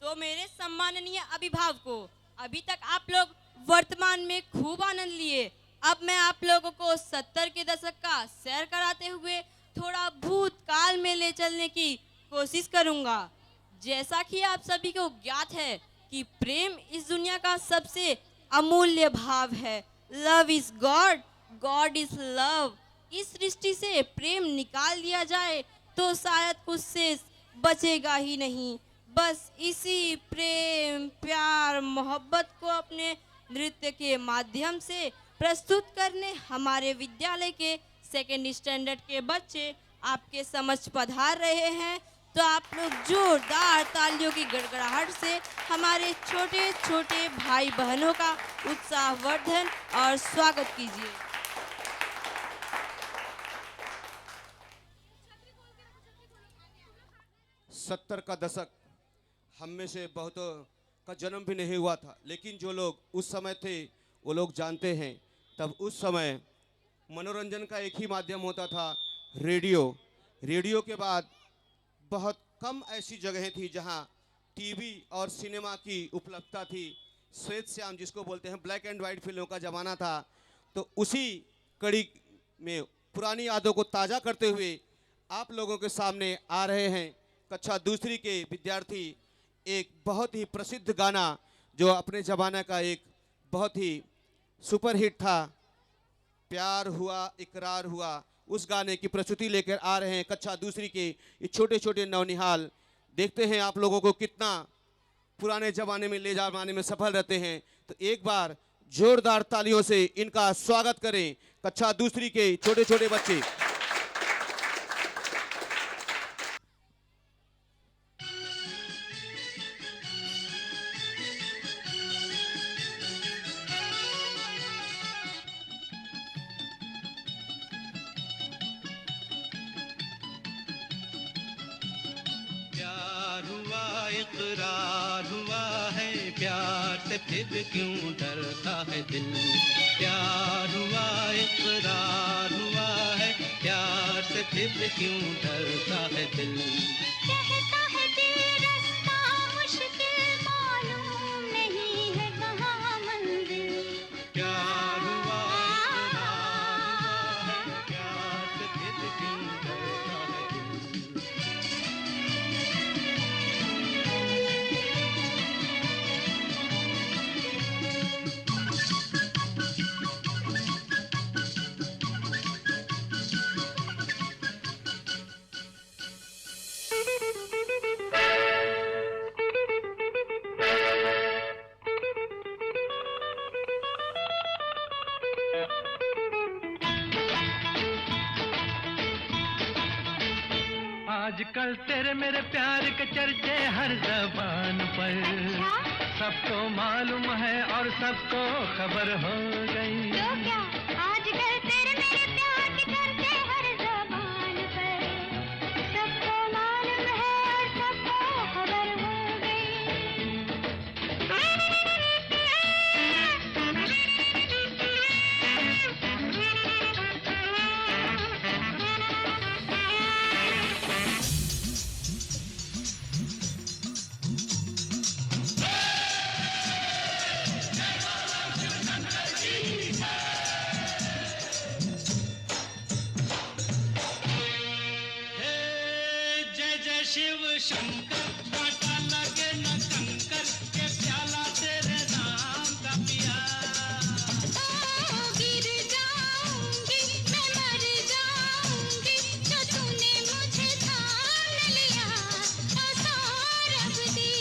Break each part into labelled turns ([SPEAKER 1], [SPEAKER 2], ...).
[SPEAKER 1] तो मेरे सम्माननीय अभिभावकों, अभी तक आप लोग वर्तमान में खूब आनंद लिए। अब मैं आप लोगों को 70 के दशक का सैर कराते हुए थोड़ा भूतकाल में ले चलने की कोशिश करूंगा। जैसा कि आप सभी को ज्ञात है कि प्रेम इस दुनिया का सबसे अमूल्य भाव है। Love is God, God is love. इस सृष्टि से प्रेम निकाल दिया जाए तो शायद कुछ शेष बचेगा ही नहीं। बस इसी प्रेम, प्यार, मोहब्बत को अपने नृत्य के माध्यम से प्रस्तुत करने हमारे विद्यालय के सेकेंड स्टैंडर्ड के बच्चे आपके समक्ष पधार रहे हैं। तो आप लोग जोरदार तालियों की गड़गड़ाहट से हमारे छोटे छोटे भाई बहनों का उत्साहवर्धन और स्वागत कीजिए।
[SPEAKER 2] सत्तर का दशक हम में से बहुतों का जन्म भी नहीं हुआ था, लेकिन जो लोग उस समय थे वो लोग जानते हैं। तब उस समय मनोरंजन का एक ही माध्यम होता था, रेडियो। रेडियो के बाद बहुत कम ऐसी जगहें थी जहां टीवी और सिनेमा की उपलब्धता थी। श्वेत श्याम जिसको बोलते हैं, ब्लैक एंड वाइट फिल्मों का ज़माना था। तो उसी कड़ी में पुरानी यादों को ताज़ा करते हुए आप लोगों के सामने आ रहे हैं कक्षा दूसरी के विद्यार्थी। एक बहुत ही प्रसिद्ध गाना जो अपने ज़माने का एक बहुत ही सुपरहिट था, प्यार हुआ इकरार हुआ, उस गाने की प्रस्तुति लेकर आ रहे हैं कक्षा दूसरी के ये छोटे छोटे नौनिहाल। देखते हैं आप लोगों को कितना पुराने ज़माने में ले जाने में सफल रहते हैं। तो एक बार जोरदार तालियों से इनका स्वागत करें, कक्षा दूसरी के छोटे छोटे बच्चे।
[SPEAKER 3] प्यार हुआ इकरार हुआ है, प्यार से फिर क्यों डरता है दिल। प्यार हुआ इकरार हुआ है, प्यार से फिर क्यों डरता है दिल।
[SPEAKER 4] कहता है दिल रास्ता मुश्किल, मालूम नहीं है कहाँ मंजिल।
[SPEAKER 3] प्यार हुआ इकरार हुआ है, प्यार से फिर क्यों डरता है दिल। आजकल तेरे मेरे प्यार के चर्चे हर ज़बान पर, सबको मालूम है और सबको खबर हो गई।
[SPEAKER 4] तो क्या आजकल तेरे मेरे प्यार के चर्चे हर ज़बान पर, सबको मालूम है और सबको खबर हो
[SPEAKER 3] हे जय जय शिव शंकर, कांटा लगे न कंकर, के प्याला तेरे नाम का पिया।
[SPEAKER 4] गिर जाऊंगी मैं, मर जाऊंगी, जो तूने मुझे थाम लिया तो सौरभ दी।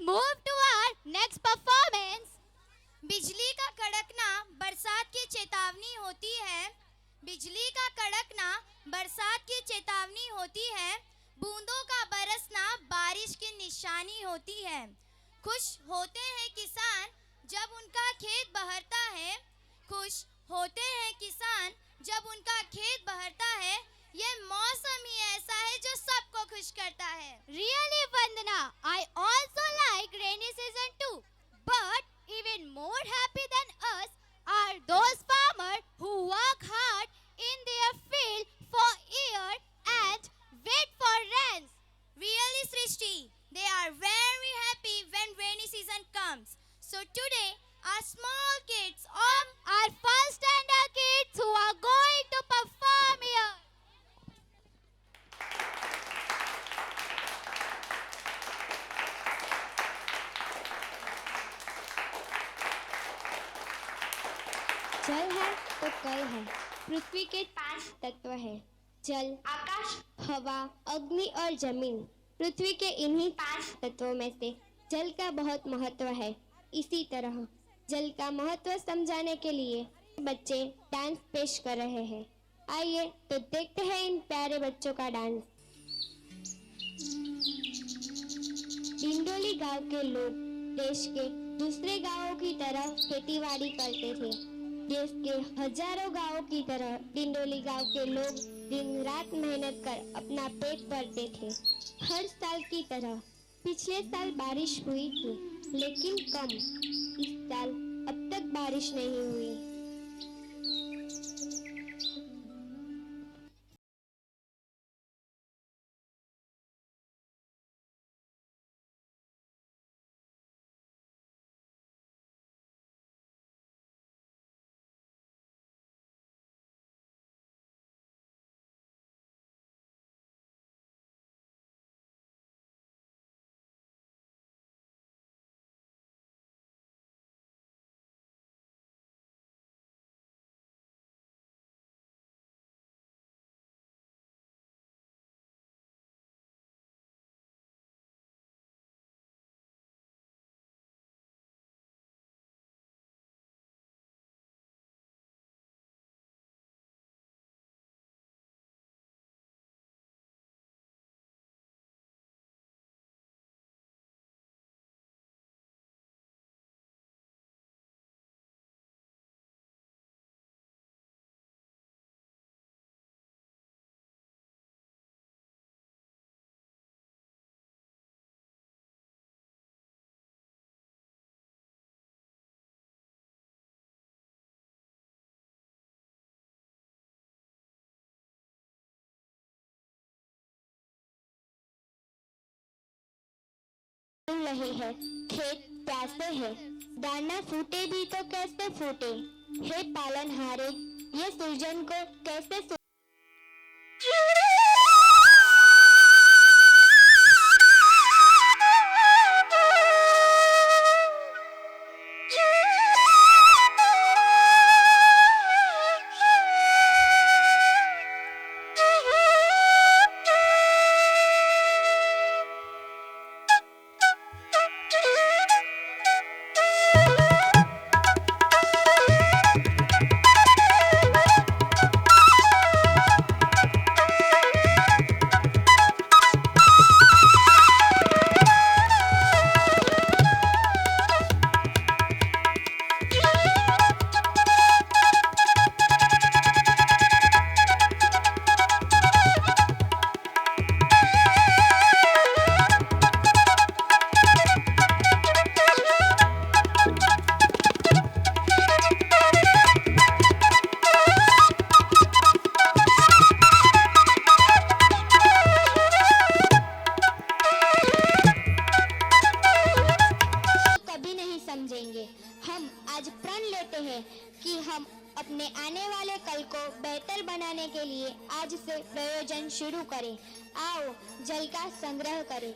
[SPEAKER 5] move to our next performance.
[SPEAKER 6] बिजली का कड़कना बरसात की चेतावनी होती है। बिजली का कड़कना बरसात की चेतावनी होती है। बूंदों का बरसना बारिश की निशानी होती है। खुश होते हैं किसान जब उनका खेत बहरता है। खुश होते हैं किसान जब उनका खेत बहरता है। ये मौसम ही ऐसा है जो सबको खुश करता है।
[SPEAKER 5] Really, Vandana, I also like rainy season too. But even more happy than us are those farmers who work hard in their field for year and wait for rains.
[SPEAKER 6] Really, Srishti, they are very happy when rainy season comes. So today, our small kids
[SPEAKER 5] Our first standard kids who are going to perform here.
[SPEAKER 7] जल है तो कल है। पृथ्वी के 5 तत्व है, जल, आकाश, हवा, अग्नि और जमीन। पृथ्वी के इन्हीं 5 तत्वों में से जल का बहुत महत्व है। इसी तरह जल का महत्व समझाने के लिए बच्चे डांस पेश कर रहे हैं। आइए तो देखते हैं इन प्यारे बच्चों का डांस। डिंडोली गांव के लोग देश के दूसरे गांवों की तरह खेतीबाड़ी करते थे। देश के हजारों गांवों की तरह डिंडोली गांव के लोग दिन रात मेहनत कर अपना पेट भरते थे। हर साल की तरह पिछले साल बारिश हुई थी, लेकिन कम। इस साल अब तक बारिश नहीं हुई। नहीं है, खेत प्यासे है, दाना फूटे भी तो कैसे फूटे। हे पालनहारे, ये सृजन को कैसे हम आज प्रण लेते हैं कि हम अपने आने वाले कल को बेहतर बनाने के लिए आज से प्रयोजन शुरू करें। आओ जल का संग्रह करें।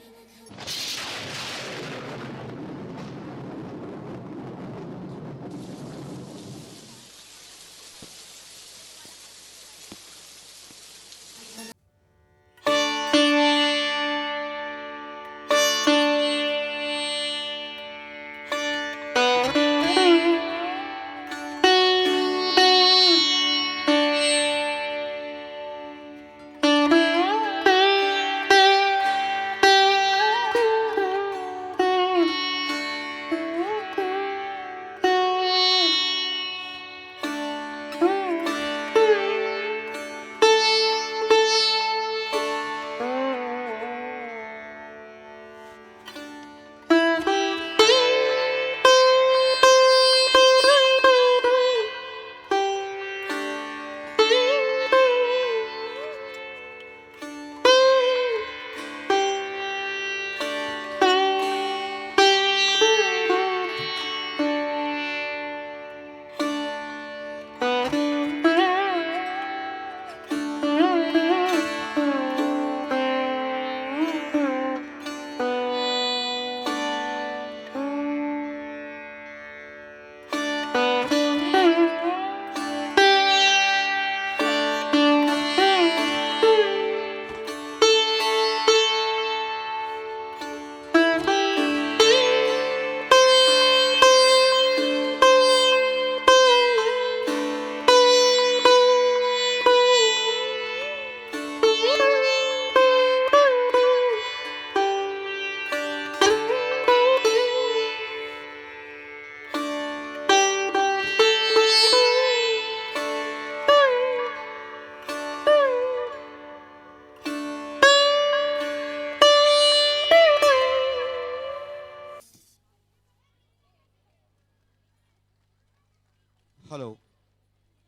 [SPEAKER 2] हेलो,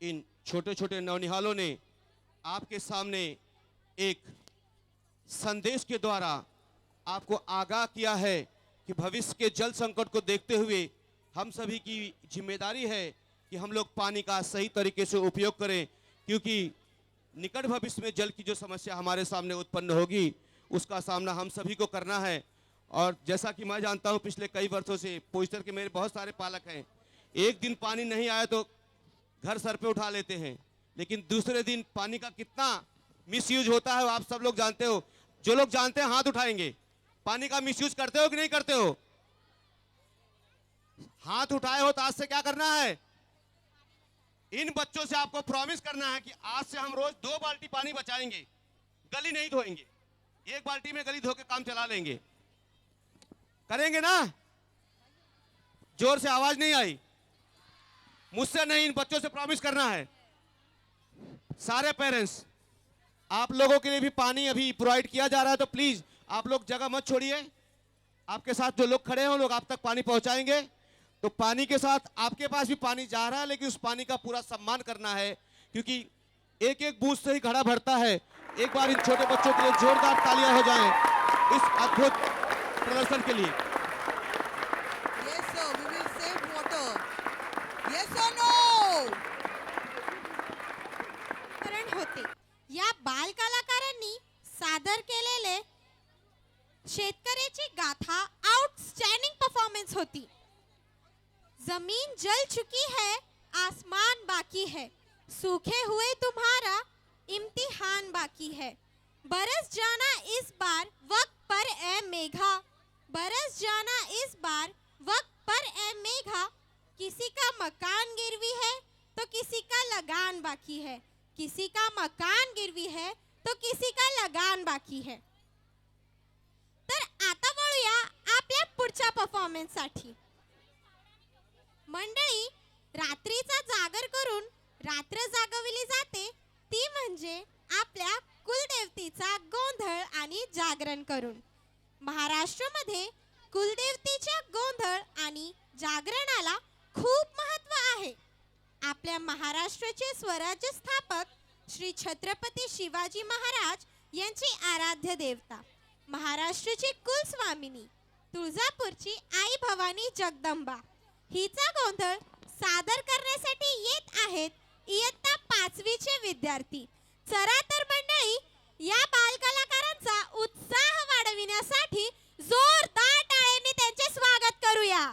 [SPEAKER 2] इन छोटे छोटे नौनिहालों ने आपके सामने एक संदेश के द्वारा आपको आगाह किया है कि भविष्य के जल संकट को देखते हुए हम सभी की जिम्मेदारी है कि हम लोग पानी का सही तरीके से उपयोग करें, क्योंकि निकट भविष्य में जल की जो समस्या हमारे सामने उत्पन्न होगी उसका सामना हम सभी को करना है। और जैसा कि मैं जानता हूं, पिछले कई वर्षों से पोस्टर के मेरे बहुत सारे पालक हैं, एक दिन पानी नहीं आया तो घर सर पे उठा लेते हैं, लेकिन दूसरे दिन पानी का कितना मिसयूज होता है वो आप सब लोग जानते हो। जो लोग जानते हैं हाथ उठाएंगे। पानी का मिसयूज करते हो कि नहीं करते हो? हाथ उठाए हो तो आज से क्या करना है? इन बच्चों से आपको प्रॉमिस करना है कि आज से हम रोज 2 बाल्टी पानी बचाएंगे, गली नहीं धोएंगे, 1 बाल्टी में गली धो के काम चला लेंगे। करेंगे ना? जोर से आवाज नहीं आई। मुझसे नहीं, इन बच्चों से प्रॉमिस करना है। सारे पेरेंट्स, आप लोगों के लिए भी पानी अभी प्रोवाइड किया जा रहा है, तो प्लीज आप लोग जगह मत छोड़िए। आपके साथ जो लोग खड़े हैं वो लोग आप तक पानी पहुंचाएंगे। तो पानी के साथ आपके पास भी पानी जा रहा है, लेकिन उस पानी का पूरा सम्मान करना है, क्योंकि एक एक बूंद से ही घड़ा भरता है। एक बार इन छोटे बच्चों के लिए जोरदार तालियां हो जाएं इस अद्भुत प्रदर्शन के लिए।
[SPEAKER 8] Yes, sir. We will save water. Yes or no?
[SPEAKER 9] करण होते या बाल कलाकारांनी सादर केलेले शेतकऱ्याची गाथा आउटस्टँडिंग परफॉर्मन्स होती। जमीन जल चुकी है, आसमान बाकी है, सूखे हुए तुम्हारा इम्तिहान बाकी है। बरस जाना इस बार वक्त पर ए मेघा, बरस जाना इस बार वक्त पर ए मेघा। किसी का मकान गिरवी है तो किसी का लगान बाकी है, किसी का मकान गिरवी है तो किसी का लगान बाकी है। तर आता वळूया आपल्या पुढच्या परफॉर्मन्स साठी। मंडळी, रात्रीचा जागर करून रात्र जागविली जाते ती म्हणजे आपल्या कुलदेवतेचा गोंधळ आणि जागरण करून। महाराष्ट्रामध्ये कुलदेवतेच्या गोंधळ आणि जागरणाला खूप महत्त्व आहे। आपल्या महाराष्ट्राचे स्वराज्य स्थापक श्री छत्रपती शिवाजी महाराज यांची आराध्य देवता, महाराष्ट्राची कुलस्वामिनी तुळजापूरची आई भवानी जगदंबा हिचा गोंधळ सादर करण्यासाठी येत आहेत इयत्ता 5वीचे विद्यार्थी। चला तर मंडळी, या बाल कलाकारांचा उत्साह वाढविण्यासाठी जोरदार टाळ्यांनी त्यांचे स्वागत करूया।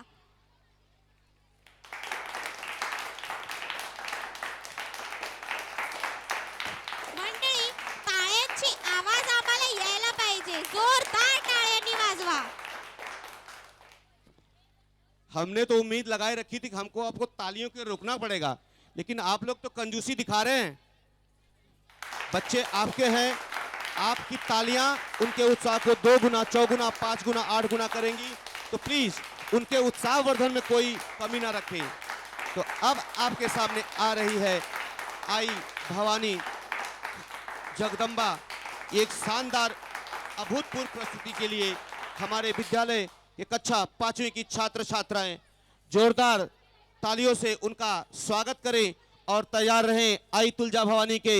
[SPEAKER 9] मंडळी, टाळ्यांची आवाज आम्हाला यायला पाहिजे, जोरदार टाळ्यांनी वाजवा।
[SPEAKER 2] हमने तो उम्मीद लगाए रखी थी कि हमको आपको तालियों के रोकना पड़ेगा, लेकिन आप लोग तो कंजूसी दिखा रहे हैं। बच्चे आपके हैं, आपकी तालियां उनके उत्साह को 2 गुना, 4 गुना, 5 गुना, 8 गुना करेंगी, तो प्लीज उनके उत्साह वर्धन में कोई कमी ना रखें। तो अब आपके सामने आ रही है आई भवानी जगदम्बा। एक शानदार अभूतपूर्व प्रस्तुति के लिए हमारे विद्यालय के कक्षा 5वीं की छात्र छात्राएं जोरदार तालियों से उनका स्वागत करें और तैयार रहें आई तुलजा भवानी के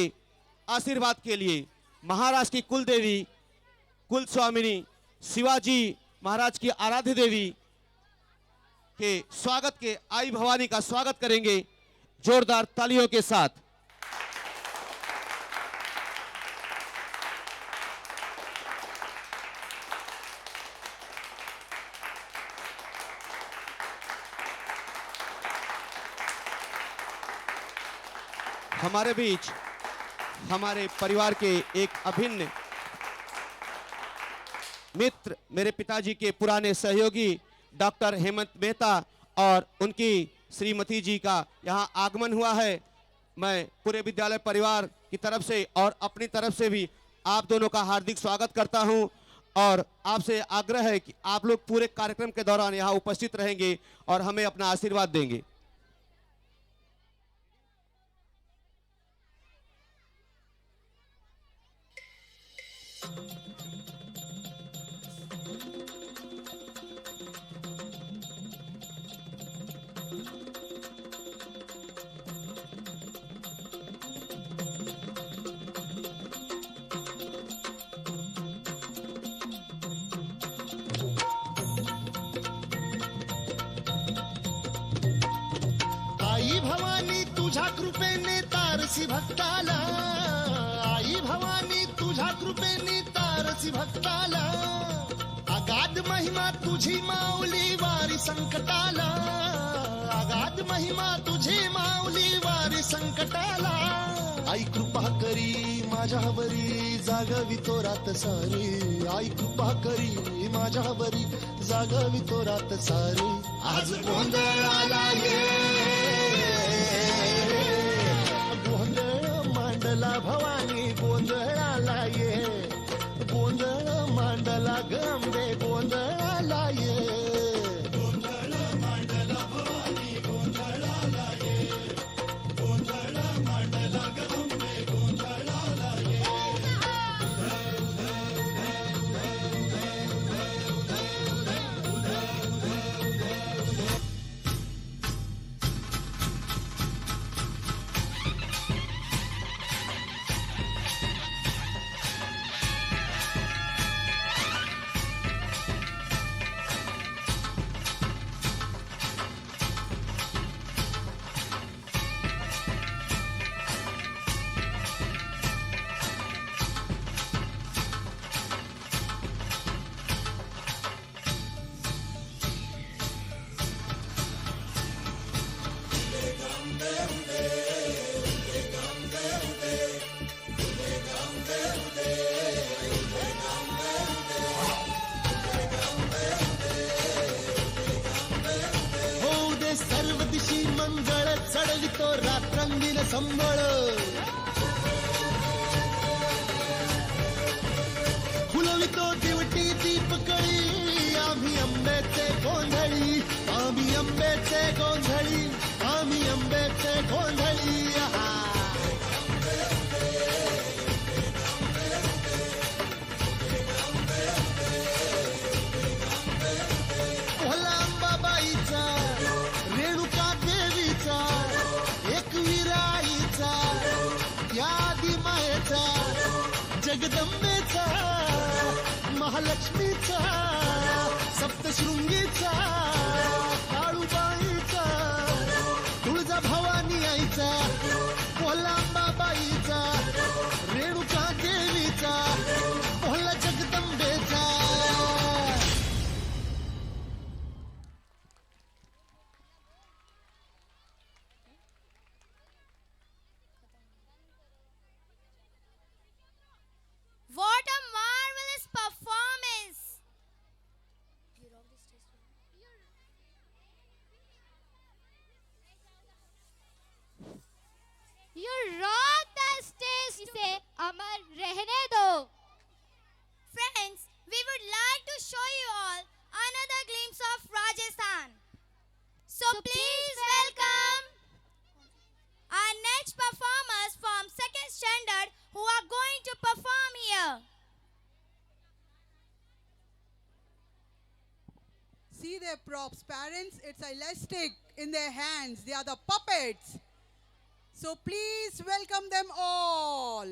[SPEAKER 2] आशीर्वाद के लिए। महाराष्ट्र की कुल देवी, कुल स्वामिनी शिवाजी महाराज की आराध्य देवी के स्वागत के आई भवानी का स्वागत करेंगे जोरदार तालियों के साथ। हमारे बीच हमारे परिवार के एक अभिन्न मित्र, मेरे पिताजी के पुराने सहयोगी डॉक्टर हेमंत मेहता और उनकी श्रीमती जी का यहाँ आगमन हुआ है। मैं पूरे विद्यालय परिवार की तरफ से और अपनी तरफ से भी आप दोनों का हार्दिक स्वागत करता हूँ और आपसे आग्रह है कि आप लोग पूरे कार्यक्रम के दौरान यहाँ उपस्थित रहेंगे और हमें अपना आशीर्वाद देंगे।
[SPEAKER 10] तारसी भक्ताला आई भवानी तुझ्या कृपेनी तारसी भक्ताला अगाध महिमा तुझी माऊली वारी संकटाला अगाध महिमा तुझी माऊली वारी संकटाला आई कृपा करी माझ्यावरी जागवी तो रात सारी आई कृपा करी माझ्यावरी जागवी तो रात सारी आज गोंधळाला ये गोंधळ मांडला भवानी गोंधळाला ये गोंधळ मांडला गंबे गोंधळाला ये गोंधळ मांडला भवानी गोंधळाला ये गोंधळ मांडला गंबे गोंधळाला ये सर्व दिशी मंगळ चढवितो रात्रंगीन संबळ फुलवितो दिवटी दीपकळी आम्ही अंबेचे गोंधळी आम्ही अंबेचे गोंधळी आम्ही अंबेचे गोंधळी अंबाबाईचा रेणुका देवीचा एकविराईचा या आदिमायेचा जगदंबेचा महालक्ष्मीचा सप्तशृंगीचा काळूबाईचा तुळजा भवानी आईचा अंबाबाईचा रेणुका देवीचा भोला जगदंबेचा
[SPEAKER 6] What a marvelous performance!
[SPEAKER 5] You rock the stage से अमर रहने दो.
[SPEAKER 6] Friends, we would like to show you all another glimpse of Rajasthan. So please welcome our next performers from second standard who are going to perform here.
[SPEAKER 8] See their props. Parents, it's a elastic in their hands. They are the puppets. So please welcome them all.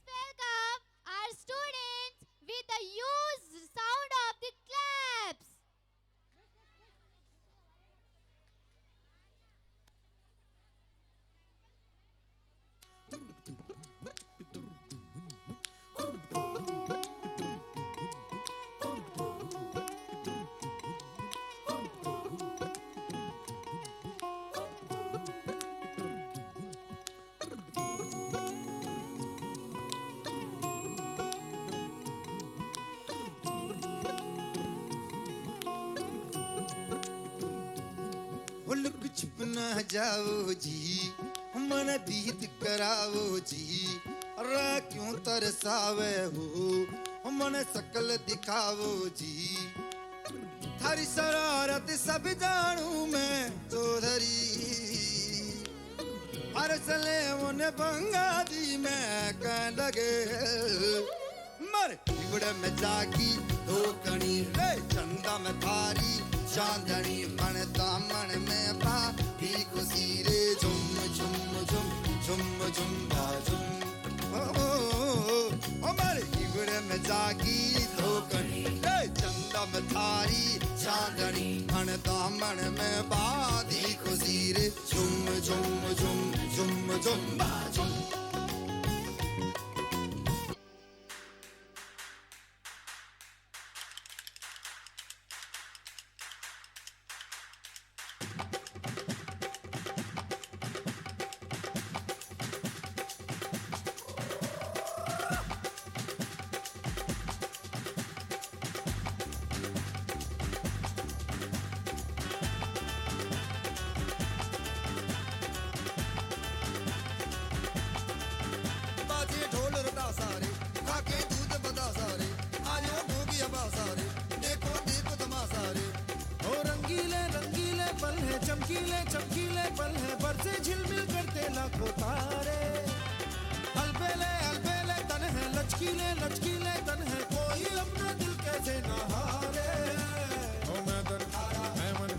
[SPEAKER 5] Welcome our students with the huge sound of the claps.
[SPEAKER 10] Look छुप न जाओ जी मन दीद कराओ जी अरे क्यों तरसावे हो मन सकल दिखाओ जी थारी शरारत सब जानू मैं चौधरी हर सले उन बंगा दी मैं कह लगे मर इबड़ में जागी दो कणी रे चंदा में थारी चांदनी मन दामन में पा ही खुशी रे झुम झुम झुम झुम झुम झुम ओ मर इबड़ में जागी धोकनी रे चंदा में थारी चांदनी मन दामन में बाधी खुशी रे झुम झुम झुम झुम झुम झुम बाजे ढोल रटा सारे खाके दूध बता सारे आयो भोगिया बा सारे देखो देखो तमाशा रे
[SPEAKER 11] ओ रंगीले रंगीले पल है चमकीले चमकीले पल है बरसे झिलमिल करते लाखों तारे अलबेले तन है लचकीले लचकीले तन है कोई अपना दिल कैसे न हारे ओ मैं तन मैं मन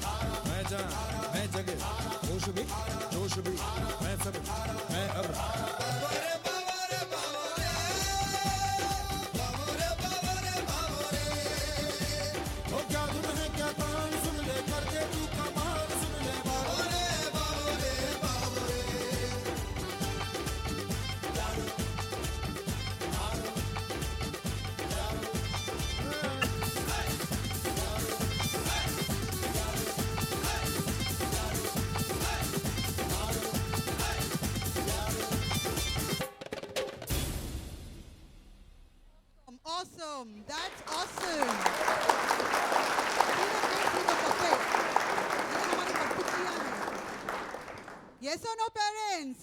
[SPEAKER 11] मैं जान मैं जगह होश भी जोश भी मैं सब मैं अब ओ क्या धुन है क्या तान सुन ले करके तू कमाल सुन ले बाबा रे
[SPEAKER 8] Awesome. That's awesome. These are the puppets. ये हमारी कठपुतलियाँ हैं. Yes or no, parents?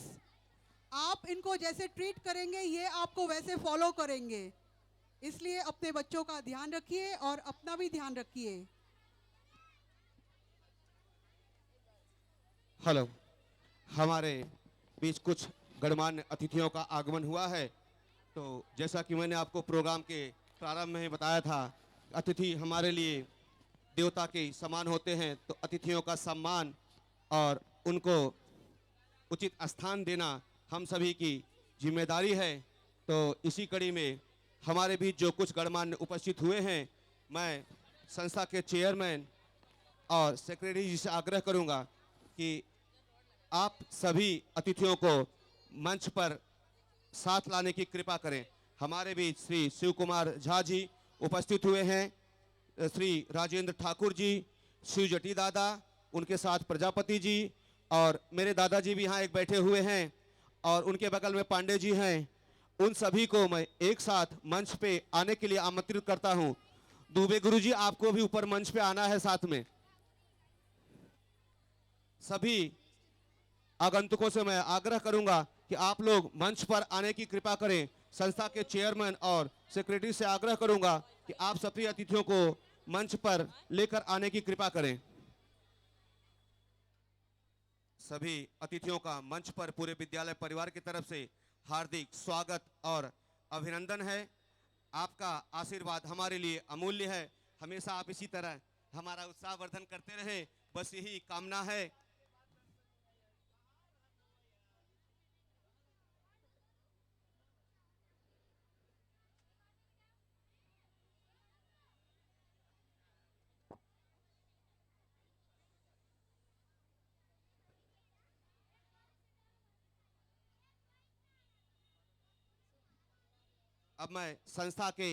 [SPEAKER 8] आप इनको जैसे ट्रीट करेंगे ये आपको वैसे फॉलो करेंगे. इसलिए अपने बच्चों का ध्यान रखिए और अपना भी ध्यान रखिए.
[SPEAKER 2] हेलो, हमारे बीच कुछ गणमान्य अतिथियों का आगमन हुआ है। तो जैसा कि मैंने आपको प्रोग्राम के प्रारंभ में ही बताया था, अतिथि हमारे लिए देवता के समान होते हैं। तो अतिथियों का सम्मान और उनको उचित स्थान देना हम सभी की जिम्मेदारी है। तो इसी कड़ी में हमारे बीच जो कुछ गणमान्य उपस्थित हुए हैं, मैं संस्था के चेयरमैन और सेक्रेटरी जी से आग्रह करूंगा कि आप सभी अतिथियों को मंच पर साथ लाने की कृपा करें। हमारे बीच श्री शिव कुमार झा जी उपस्थित हुए हैं, श्री राजेंद्र ठाकुर जी, शिव जटी दादा, उनके साथ प्रजापति जी और मेरे दादाजी भी यहाँ एक बैठे हुए हैं और उनके बगल में पांडे जी हैं। उन सभी को मैं एक साथ मंच पे आने के लिए आमंत्रित करता हूँ। दुबे गुरुजी, आपको भी ऊपर मंच पे आना है साथ में। सभी आगंतुकों से मैं आग्रह करूंगा कि आप लोग मंच पर आने की कृपा करें। संस्था के चेयरमैन और सेक्रेटरी से आग्रह करूंगा कि आप सभी अतिथियों को मंच पर लेकर आने की कृपा करें। सभी अतिथियों का मंच पर पूरे विद्यालय परिवार की तरफ से हार्दिक स्वागत और अभिनंदन है। आपका आशीर्वाद हमारे लिए अमूल्य है। हमेशा आप इसी तरह हमारा उत्साह वर्धन करते रहे, बस यही कामना है। अब मैं संस्था के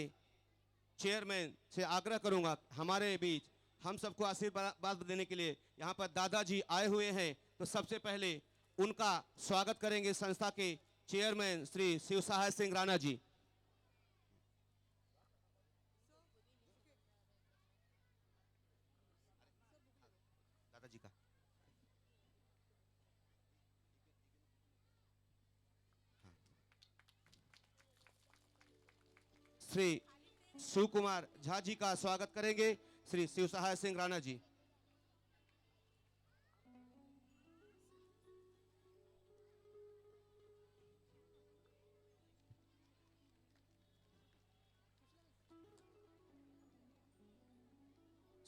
[SPEAKER 2] चेयरमैन से आग्रह करूंगा, हमारे बीच हम सबको आशीर्वाद देने के लिए यहाँ पर दादाजी आए हुए हैं। तो सबसे पहले उनका स्वागत करेंगे संस्था के चेयरमैन श्री शिव सहाय सिंह राणा जी। दादाजी का श्री शिव कुमार झा जी का स्वागत करेंगे श्री शिव सहाय सिंह राणा जी।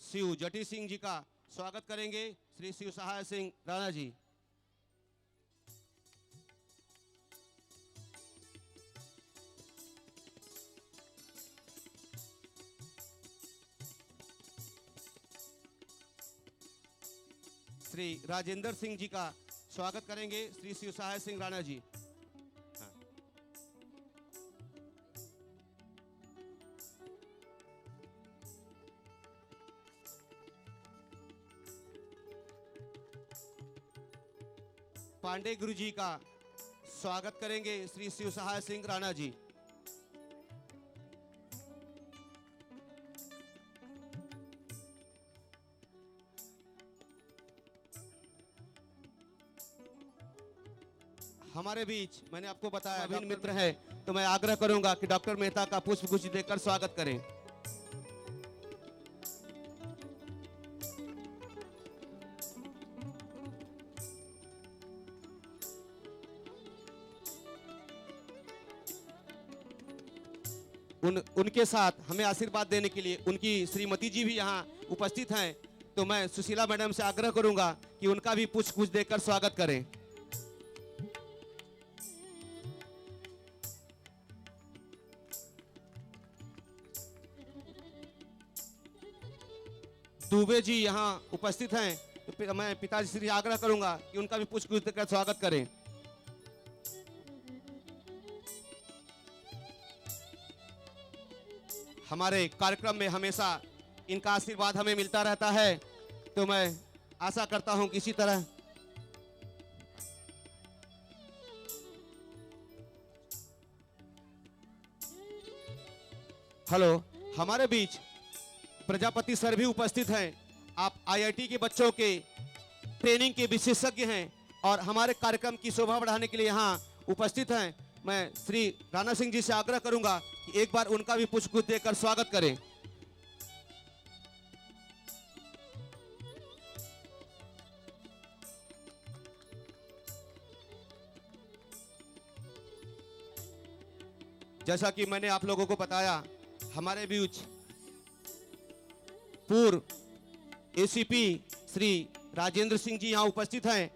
[SPEAKER 2] शिव जटी सिंह जी का स्वागत करेंगे श्री शिव सहाय सिंह राणा जी। श्री राजेंद्र सिंह जी का स्वागत करेंगे श्री शिव सहाय सिंह राणा जी। हाँ। पांडे गुरु जी का स्वागत करेंगे श्री शिव सहाय सिंह राणा जी। हमारे बीच मैंने आपको बताया अभिन्न मित्र है, तो मैं आग्रह करूंगा कि डॉक्टर मेहता का पुष्प गुच्छ देकर स्वागत करें। उनके साथ हमें आशीर्वाद देने के लिए उनकी श्रीमती जी भी यहाँ उपस्थित हैं, तो मैं सुशीला मैडम से आग्रह करूंगा कि उनका भी पुष्प गुच्छ देकर स्वागत करें। दुबे जी यहाँ उपस्थित हैं, तो मैं पिताजी से आग्रह करूंगा कि उनका भी पुष्प गुच्छ देकर स्वागत करें। हमारे कार्यक्रम में हमेशा इनका आशीर्वाद हमें मिलता रहता है, तो मैं आशा करता हूं कि इसी तरह हेलो, हमारे बीच प्रजापति सर भी उपस्थित हैं। आप आईआईटी के बच्चों के ट्रेनिंग के विशेषज्ञ हैं और हमारे कार्यक्रम की शोभा बढ़ाने के लिए यहाँ उपस्थित हैं। मैं श्री राणा सिंह जी से आग्रह करूंगा कि एक बार उनका भी पुष्प गुच्छ देकर स्वागत करें। जैसा कि मैंने आप लोगों को बताया, हमारे बीच पूर्व एसीपी श्री राजेंद्र सिंह जी यहाँ उपस्थित हैं।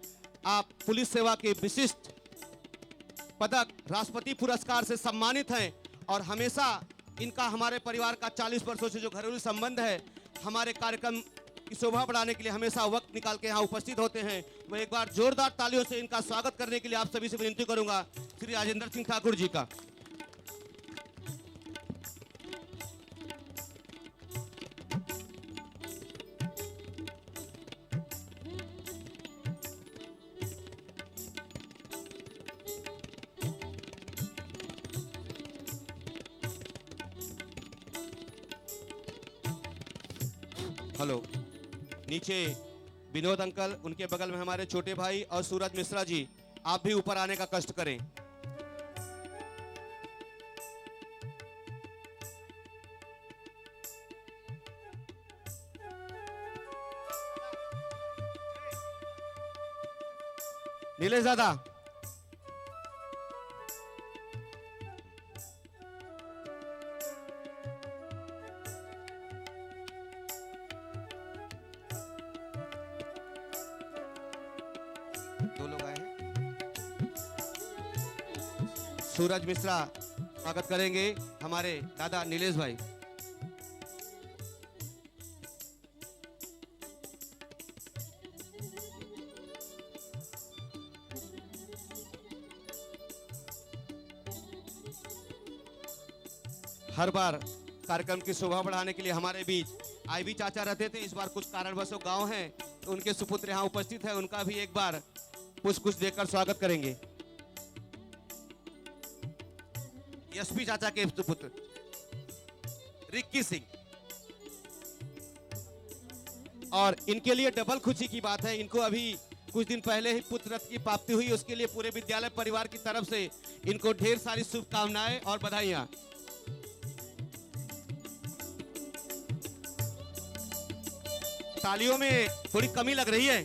[SPEAKER 2] आप पुलिस सेवा के विशिष्ट पदक राष्ट्रपति पुरस्कार से सम्मानित हैं और हमेशा इनका हमारे परिवार का 40 वर्षों से जो घरेलू संबंध है, हमारे कार्यक्रम की शोभा बढ़ाने के लिए हमेशा वक्त निकाल के यहाँ उपस्थित होते हैं। मैं एक बार जोरदार तालियों से इनका स्वागत करने के लिए आप सभी से विनती करूंगा श्री राजेंद्र सिंह ठाकुर जी का। हेलो, नीचे विनोद अंकल, उनके बगल में हमारे छोटे भाई और सूरज मिश्रा जी, आप भी ऊपर आने का कष्ट करें। नीलेश दादा, दो लोग आए हैं। सूरज मिश्रा स्वागत करेंगे हमारे दादा नीलेश भाई। हर बार कार्यक्रम की शोभा बढ़ाने के लिए हमारे बीच आईवी चाचा रहते थे। इस बार कुछ कारणवश गांव हैं, तो उनके सुपुत्र यहाँ उपस्थित हैं, उनका भी एक बार पुष्प गुच्छ देकर स्वागत करेंगे। एसपी चाचा के सुपुत्र रिक्की सिंह, और इनके लिए डबल खुशी की बात है, इनको अभी कुछ दिन पहले ही पुत्र रत्न की प्राप्ति हुई। उसके लिए पूरे विद्यालय परिवार की तरफ से इनको ढेर सारी शुभकामनाएं और बधाइयां। तालियों में थोड़ी कमी लग रही है।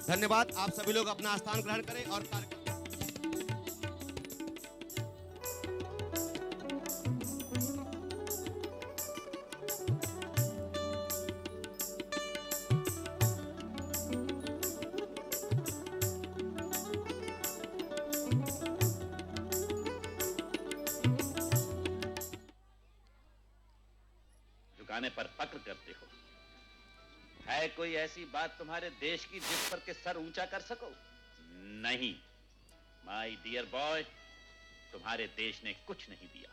[SPEAKER 2] धन्यवाद। आप सभी लोग अपना स्थान ग्रहण करें और कार्यक्रम
[SPEAKER 12] झुकाने पर फक्र करते हो। है कोई ऐसी बात तुम्हारे देश की जिस पर के सर ऊंचा कर सको? नहीं माय डियर बॉय, तुम्हारे देश ने कुछ नहीं दिया।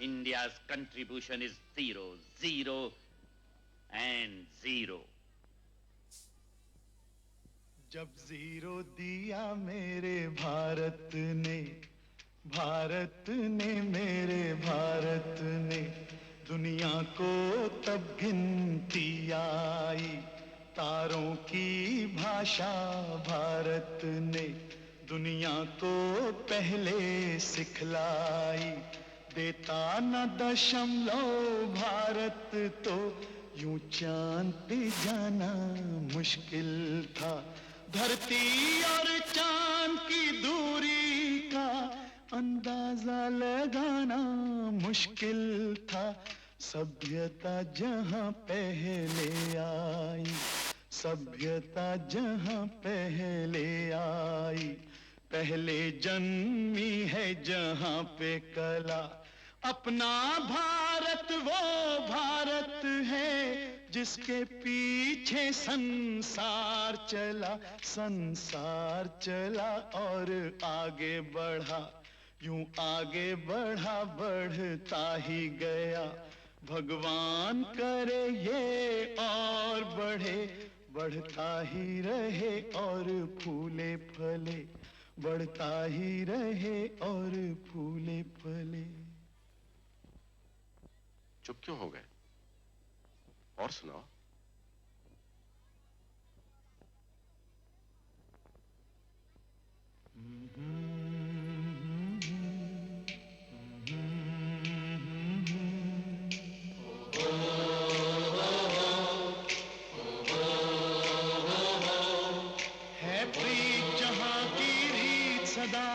[SPEAKER 12] India's contribution is 0, 0 and 0।
[SPEAKER 13] जब 0 दिया मेरे भारत ने, भारत ने मेरे भारत ने, दुनिया को तब गिनती आई। तारों की भाषा भारत ने दुनिया को पहले सिखलाई। देता न दशमलव भारत तो यूं चांद पे जाना मुश्किल था। धरती और चांद की दूरी का अंदाजा लगाना मुश्किल था। सभ्यता जहां पहले आई, सभ्यता जहां पहले आई, पहले जन्मी है जहां पे कला। अपना भारत वो भारत है जिसके पीछे संसार चला, संसार चला और आगे बढ़ा। यूं आगे बढ़ा, बढ़ता ही गया। भगवान करे ये और बढ़े, बढ़ता ही रहे और फूले फले, बढ़ता ही रहे और फूले फले।
[SPEAKER 14] चुप क्यों हो गए? और सुनाओ।
[SPEAKER 13] है प्रीत जहां की रीत सदा,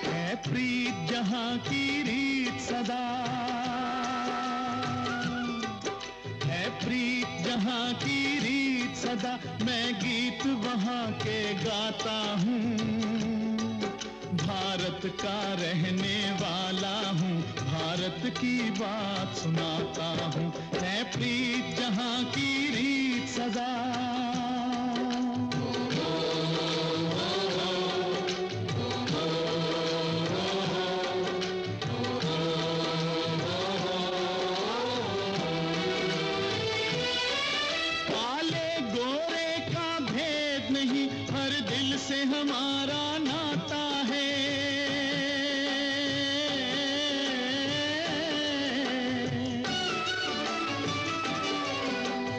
[SPEAKER 13] है प्रीत जहां की रीत सदा, है प्रीत जहां की रीत सदा। मैं गीत वहां के गाता हूँ, भारत का रहने वाला हूँ, भारत की बात सुनाता हूँ। है प्रीत जहां की रीत सदा। काले गोरे का भेद नहीं, हर दिल से हमारा नाता है।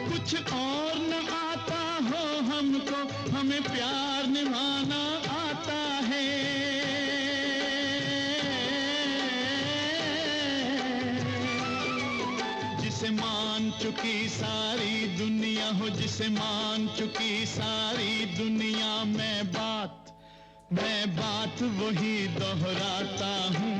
[SPEAKER 13] कुछ और न आता हो हमको, हमें प्यार निभाना आता है। जिसे मान चुकी सारी दुनिया हो, जिसे मान चुकी सारी दुनिया, मैं बात वही दोहराता हूँ।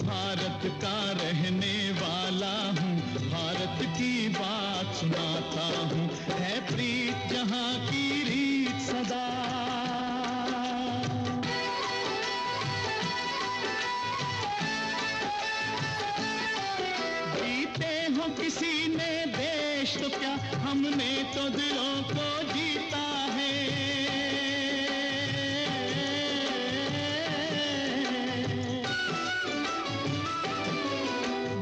[SPEAKER 13] भारत का रहने वाला हूँ, भारत की बात सुनाता हूँ। है प्रीत जहां की रीत सदा। जीते हो किसी ने देश तो क्या, हमने तो दिलों को जीता है।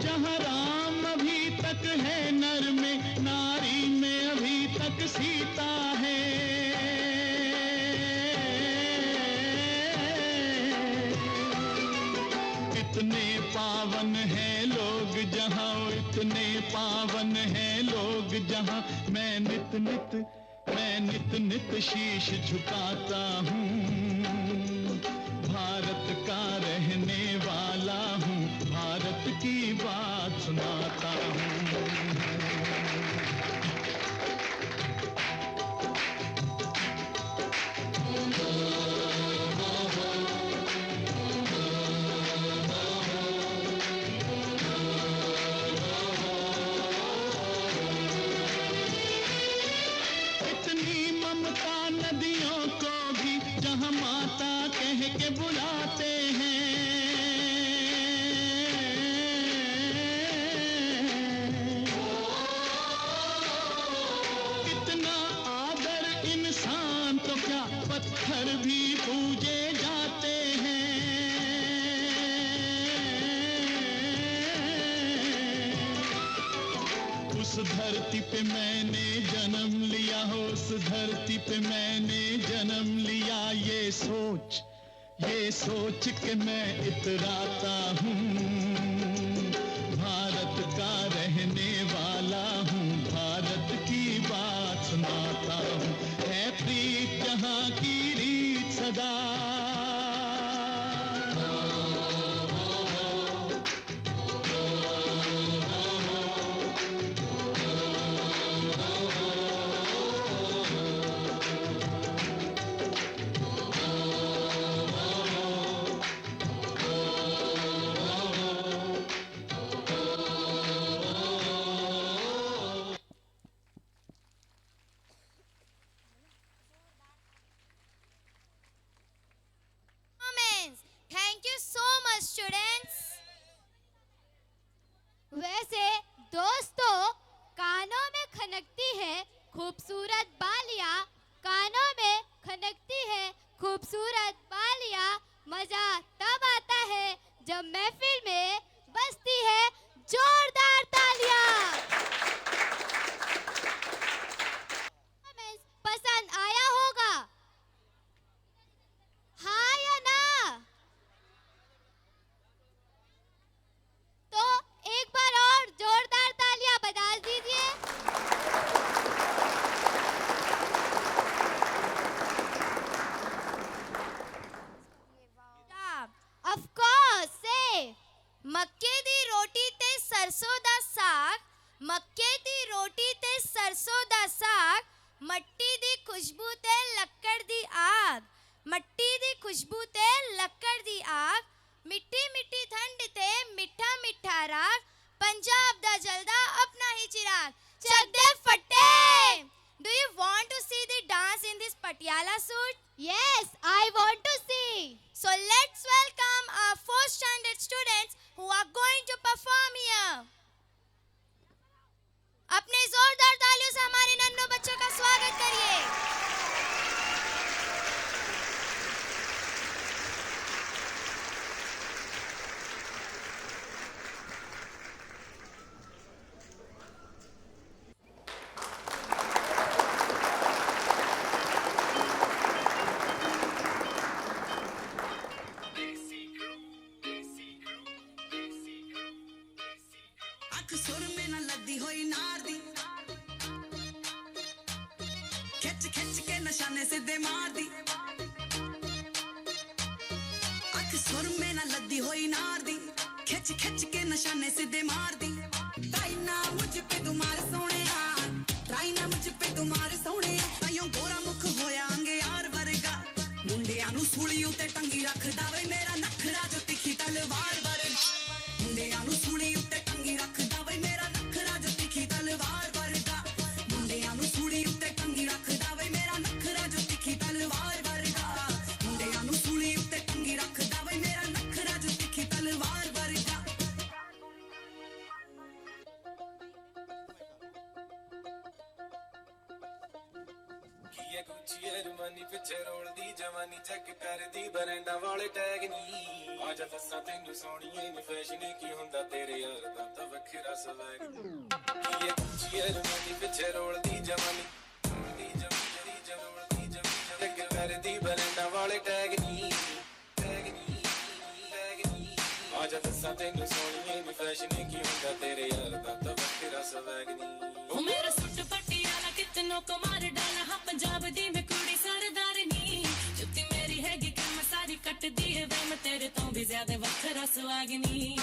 [SPEAKER 13] जहां राम अभी तक है नर में, नारी में अभी तक सीता है। इतने पावन है लोग जहां, इतने पावन है लोग जहां, मैं नित नित शीश झुकाता हूँ। भारत का रहने वाला हूँ, भारत की बात सुनाता हूँ। उस धरती पे मैंने जन्म लिया हो, उस धरती पे मैंने जन्म लिया। ये सोच के मैं इतराता हूँ, भारत का रहने वाला हूँ, भारत की बात सुनाता हूँ। है प्रीत जहाँ की रीत सदा,
[SPEAKER 6] Thank you so much, students.
[SPEAKER 5] वैसे दोस्तों, कानों में खनकती है खूबसूरत बालियां, कानों में खनकती है खूबसूरत बालियां। मजा तब आता है जब महफिल में बजती है जोरदार तालियां। पसंद आया होगा, हाँ या ना? तो एक बार और जोरदार तालियां बजा दीजिए। Of course, say.
[SPEAKER 6] मक्के दी रोटी ते सरसों दा साग, मक्के दी रोटी ते सरसों दा साग, मट्टी दी खुशबू ते लक्कड़ दी आग, मट्टी दी खुशबू ते लक्कड़ दी आग, मिट्टी मिट्टी ठंड ते मिठा मिठा राग, पंजाब दा जलदा अपना ही चिराग। चक दे फटे। Do you want to see the dance in this Patiala suit?
[SPEAKER 5] Yes, I want to see.
[SPEAKER 6] So let's welcome our 4th standard students who are going to perform here. अपने जोरदार तालियों से हमारे नन्नों बच्चों का स्वागत करिए।
[SPEAKER 15] सुर में न लदी हुई नार दी, खिच खिच के निशाने सीधे मार दी। अख सुर में न लदी हुई नार दी, खिच खिच के निशाने सीधे मार दी। ट्राई ना मुझ पे तुम्हारे सोने, ट्राई ना मुझ पे तुम्हारे सोने। ताइयों गोरा मुख होया अंगे यार वर्गा, मुंडियां नू सूली उते टंगी रखदा वे मेरा नखरा जो तिखी तलवार वर्गा। मुंडियां नू सूली उते टंगी रखदा वे मेरा नखरा जो तिखी तलवार वर्गा। मुंडियां नू सूली उते टंगी रखदा वे मेरा नखरा जो तिखी तलवार वर्गा। मुंडियां नू सूली उते टंगी रखदा वे मेरा नखरा जो तिखी तलवार वर्गा।
[SPEAKER 11] ये गुच्ची अरमानी पिछे रोल दी जवानी चेक कर दी बरंडा वाले टैग नी। आजा दस्सां तैनू सोहणीए नी फैशन की हुंदा तेरे यार दा तां वखरा स्वैग। ये गुच्ची अरमानी पिछे रोल दी जवानी चेक कर दी बरंडा वाले टैग नी। आजा दस्सां तैनू सोहणीए नी फैशन की हुंदा तेरे यार दा तां वखरा स्वैग नी।
[SPEAKER 16] ओ मेरा सुट पटियाला कितनों को मार डाला, हाँ पंजाब दी मैं कुड़ी सरदार नी। जुत्ती मेरी हैगी कि मैं सारी कट दी है वे, मैं तेरे तो भी ज्यादा वखरा सुहागनी।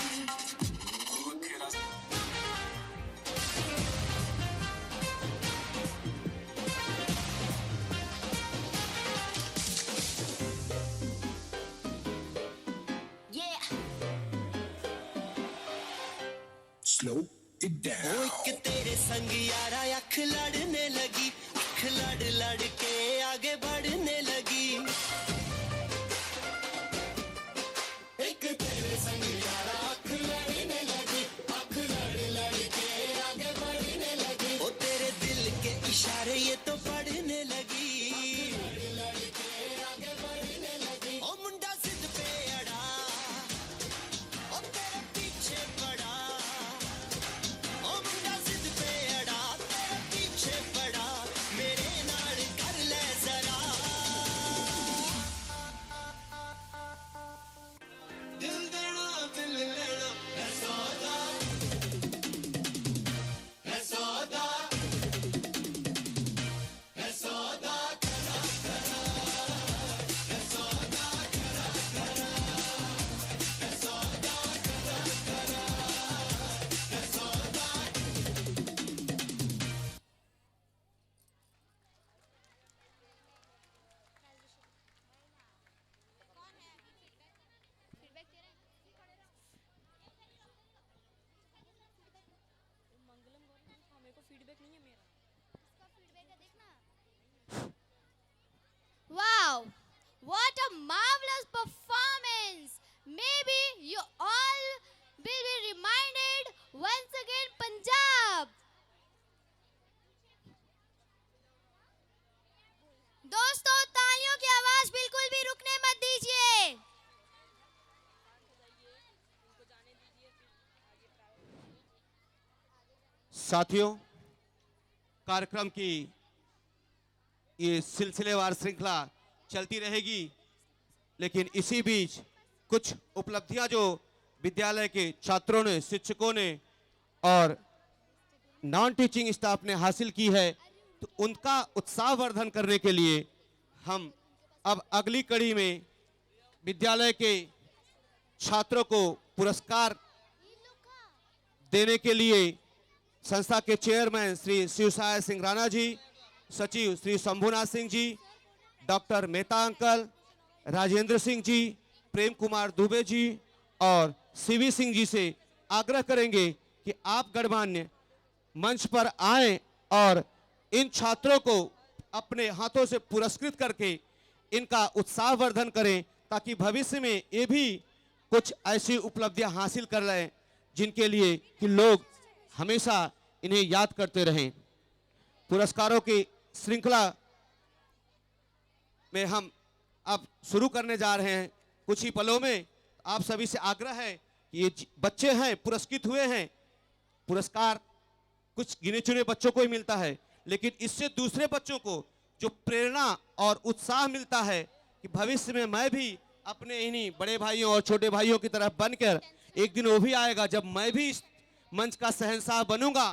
[SPEAKER 11] Slow it down.
[SPEAKER 17] ओ एक तेरे संग यारा अख लड़ने लगी, अख लड़ लड़ के आगे बढ़ने लगी। एक तेरे संग यारा अख लड़ने लगी, अख लड़ लड़ के आगे बढ़ने लगी। ओ तेरे दिल के इशारे ये तो पढ़ने लगी, लड़ के आगे बढ़ने लगी। ओ मुंडा जिद पे अड़ा, ओ तेरे पीछे पड़ा। ओ मुंडा जिद पे
[SPEAKER 2] साथियों, कार्यक्रम की ये सिलसिलेवार श्रृंखला चलती रहेगी, लेकिन इसी बीच कुछ उपलब्धियां जो विद्यालय के छात्रों ने, शिक्षकों ने और नॉन टीचिंग स्टाफ ने हासिल की है, तो उनका उत्साहवर्धन करने के लिए हम अब अगली कड़ी में विद्यालय के छात्रों को पुरस्कार देने के लिए संस्था के चेयरमैन श्री शिवसाय सिंह राणा जी, सचिव श्री शंभुनाथ सिंह जी, डॉक्टर मेहता अंकल, राजेंद्र सिंह जी, प्रेम कुमार दुबे जी और सीवी सिंह जी से आग्रह करेंगे कि आप गणमान्य मंच पर आएं और इन छात्रों को अपने हाथों से पुरस्कृत करके इनका उत्साहवर्धन करें, ताकि भविष्य में ये भी कुछ ऐसी उपलब्धियां हासिल कर लें जिनके लिए कि लोग हमेशा इन्हें याद करते रहें। पुरस्कारों की श्रृंखला में हम अब शुरू करने जा रहे हैं। कुछ ही पलों में आप सभी से आग्रह है कि ये बच्चे हैं, पुरस्कृत हुए हैं, पुरस्कार कुछ गिने चुने बच्चों को ही मिलता है, लेकिन इससे दूसरे बच्चों को जो प्रेरणा और उत्साह मिलता है कि भविष्य में मैं भी अपने इन्हीं बड़े भाइयों और छोटे भाइयों की तरफ बनकर एक दिन वो भी आएगा जब मैं भी इस मंच का शहंशाह बनूंगा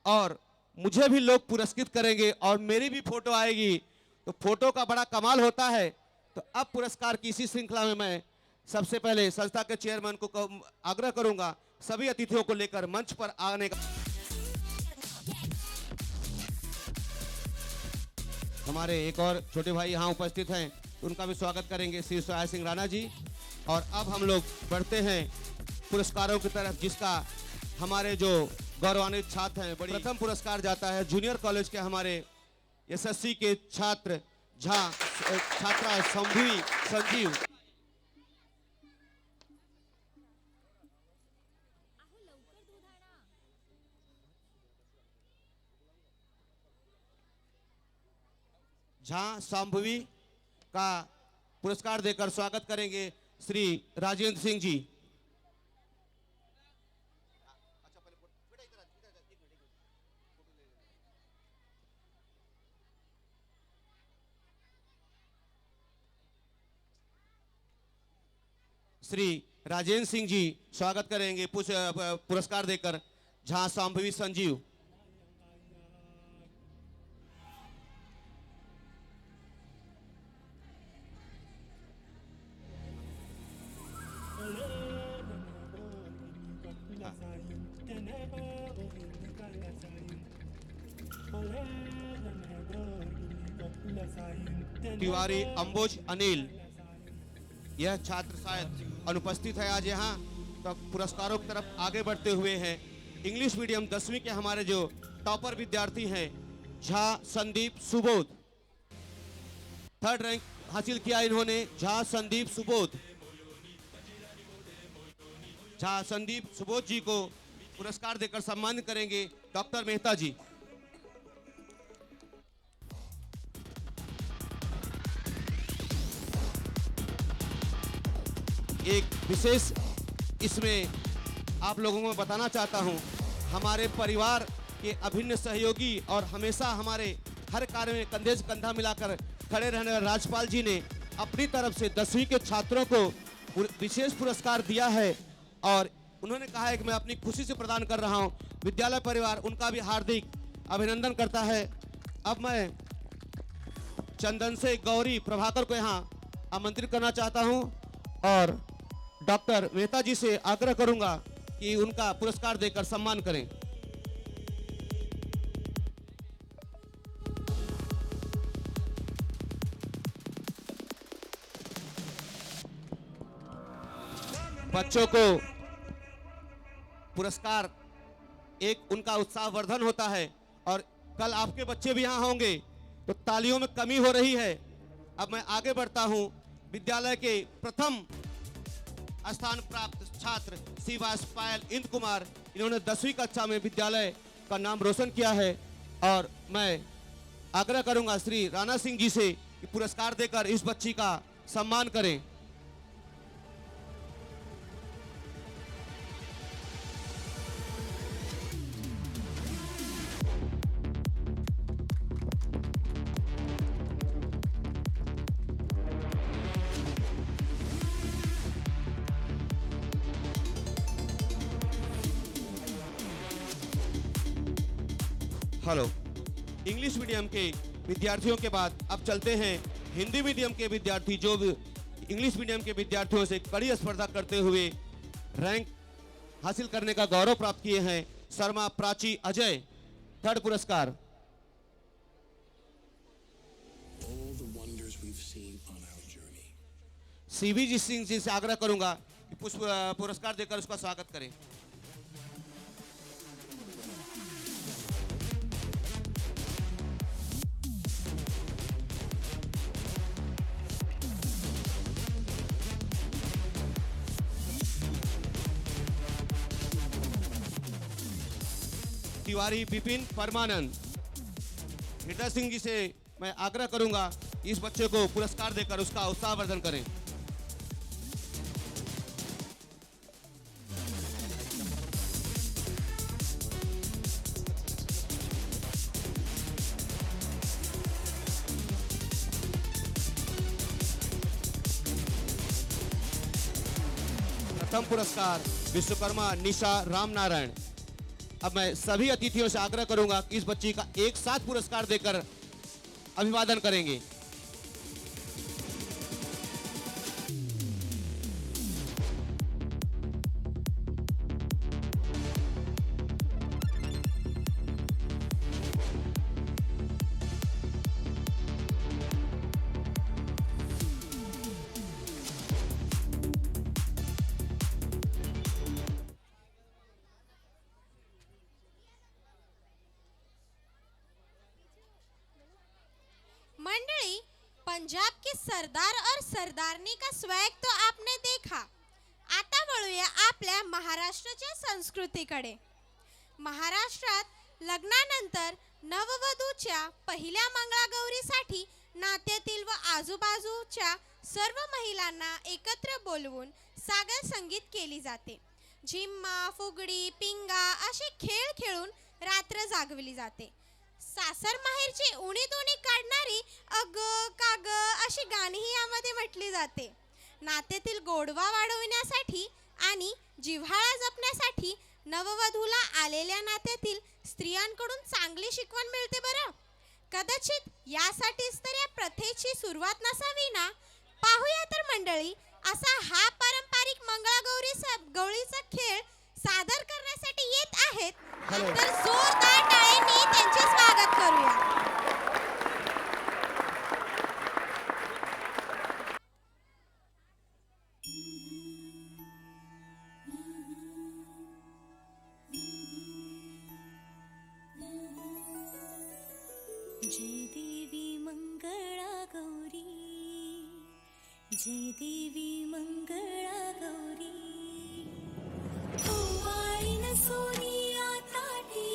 [SPEAKER 2] और मुझे भी लोग पुरस्कृत करेंगे और मेरी भी फोटो आएगी, तो फोटो का बड़ा कमाल होता है। तो अब पुरस्कार की इसी श्रृंखला में मैं सबसे पहले संस्था के चेयरमैन को आग्रह करूंगा सभी अतिथियों को लेकर मंच पर आने का। हमारे एक और छोटे भाई यहाँ उपस्थित हैं, उनका भी स्वागत करेंगे, श्री शिवसाय सिंह राणा जी। और अब हम लोग बढ़ते हैं पुरस्कारों की तरफ, जिसका हमारे जो गौरवान्वित छात्र हैं, प्रथम पुरस्कार जाता है जूनियर कॉलेज के हमारे एसएससी के छात्र छात्रा संभवी संजीव। झा संभवी का पुरस्कार देकर स्वागत करेंगे श्री राजेंद्र सिंह जी। श्री राजेंद्र सिंह जी स्वागत करेंगे पुरस्कार देकर झा संभवी संजीव। तिवारी अंबोज अनिल, यह छात्र शायद अनुपस्थित है आज यहाँ, तो पुरस्कारों की तरफ आगे बढ़ते हुए हैं इंग्लिश मीडियम 10वीं के हमारे जो टॉपर विद्यार्थी हैं झा संदीप सुबोध। 3rd रैंक हासिल किया इन्होंने, झा संदीप सुबोध। झा संदीप सुबोध जी को पुरस्कार देकर सम्मानित करेंगे डॉक्टर मेहता जी। एक विशेष इसमें आप लोगों को बताना चाहता हूं, हमारे परिवार के अभिन्न सहयोगी और हमेशा हमारे हर कार्य में कंधे से कंधा मिलाकर खड़े रहने वाले राजपाल जी ने अपनी तरफ से 10वीं के छात्रों को विशेष पुरस्कार दिया है और उन्होंने कहा है कि मैं अपनी खुशी से प्रदान कर रहा हूं। विद्यालय परिवार उनका भी हार्दिक अभिनंदन करता है। अब मैं चंदन से गौरी प्रभाकर को यहाँ आमंत्रित करना चाहता हूं और डॉक्टर मेहता जी से आग्रह करूंगा कि उनका पुरस्कार देकर सम्मान करें। बच्चों को पुरस्कार एक उनका उत्साहवर्धन होता है और कल आपके बच्चे भी यहाँ होंगे, तो तालियों में कमी हो रही है। अब मैं आगे बढ़ता हूं, विद्यालय के प्रथम स्थान प्राप्त छात्र शिवास पायल इंद्र कुमार, इन्होंने 10वीं कक्षा में विद्यालय का नाम रोशन किया है और मैं आग्रह करूंगा श्री राणा सिंह जी से कि पुरस्कार देकर इस बच्ची का सम्मान करें। हेलो। इंग्लिश मीडियम के विद्यार्थियों के बाद अब चलते हैं हिंदी मीडियम के विद्यार्थी, जो इंग्लिश मीडियम के विद्यार्थियों से कड़ी स्पर्धा करते हुए रैंक हासिल करने का गौरव प्राप्त किए हैं। शर्मा प्राची अजय, 3rd पुरस्कार। सीवीजी सिंह जी से आग्रह करूंगा कि पुष्प पुरस्कार देकर उसका स्वागत करें। तिवारी विपिन परमानंद, हृदय सिंह जी से मैं आग्रह करूंगा इस बच्चे को पुरस्कार देकर उसका उत्साहवर्धन करें। प्रथम पुरस्कार विश्वकर्मा निशा रामनारायण। अब मैं सभी अतिथियों से आग्रह करूंगा कि इस बच्ची का एक साथ पुरस्कार देकर अभिवादन करेंगे।
[SPEAKER 9] मंडळी, पंजाब के सरदार और सरदारनी का स्वैग तो आपने देखा। आता वळूया आपल्या महाराष्ट्राच्या संस्कृतीकडे। महाराष्ट्रात लग्नानंतर नववधूच्या पहिल्या मंगळागौरीसाठी नात्यातील व आजूबाजूच्या सर्व महिलांना एकत्र बोलवून सागर संगीत केली जाते। झिम्मा, फुगडी, पिंगा असे खेळ खेळून रात्र जागवली जाते। सासर माहेरची उणी दोणी काढणारी अग काग अशी गाणीही यामध्ये म्हटली जाते। नात्यातील गोडवा वाढवण्यासाठी आणि जिव्हाळा जपण्यासाठी नववधूला आलेल्या नात्यातील स्त्रियांकडून चांगली शिकवण मिळते बरं। कदाचित यासाठीच तर या प्रथेची सुरुवात नसावी ना। पाहूया तर मंडळी, असा हा पारंपरिक मंगळागौरीचा खेळ सादर करण्यासाठी येत आहेत, तर जोरदार टाळ्यांनी त्यांचे स्वागत करूया।
[SPEAKER 16] जय देवी मंगळा गौरी, जय देवी मंगळा गौरी, ओवाळीन सोनिया ताटी